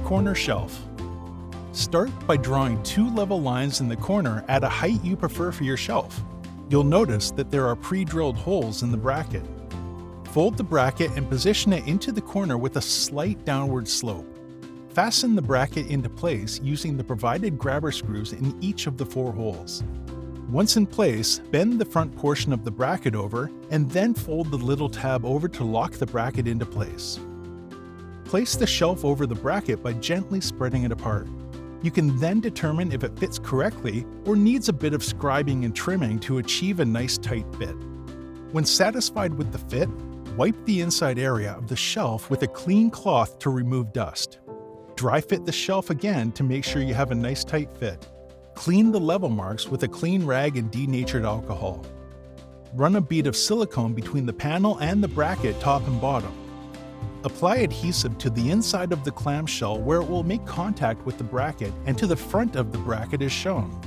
Corner shelf. Start by drawing two level lines in the corner at a height you prefer for your shelf. You'll notice that there are pre-drilled holes in the bracket. Fold the bracket and position it into the corner with a slight downward slope. Fasten the bracket into place using the provided grabber screws in each of the 4 holes. Once in place, bend the front portion of the bracket over and then fold the little tab over to lock the bracket into place. Place the shelf over the bracket by gently spreading it apart. You can then determine if it fits correctly or needs a bit of scribing and trimming to achieve a nice tight fit. When satisfied with the fit, wipe the inside area of the shelf with a clean cloth to remove dust. Dry fit the shelf again to make sure you have a nice tight fit. Clean the level marks with a clean rag and denatured alcohol. Run a bead of silicone between the panel and the bracket top and bottom. Apply adhesive to the inside of the clamshell where it will make contact with the bracket and to the front of the bracket as shown.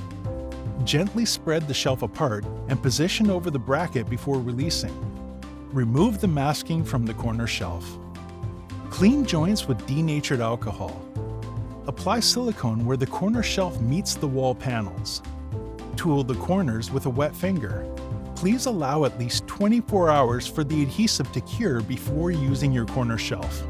Gently spread the shelf apart and position over the bracket before releasing. Remove the masking from the corner shelf. Clean joints with denatured alcohol. Apply silicone where the corner shelf meets the wall panels. Tool the corners with a wet finger. Please allow at least 24 hours for the adhesive to cure before using your corner shelf.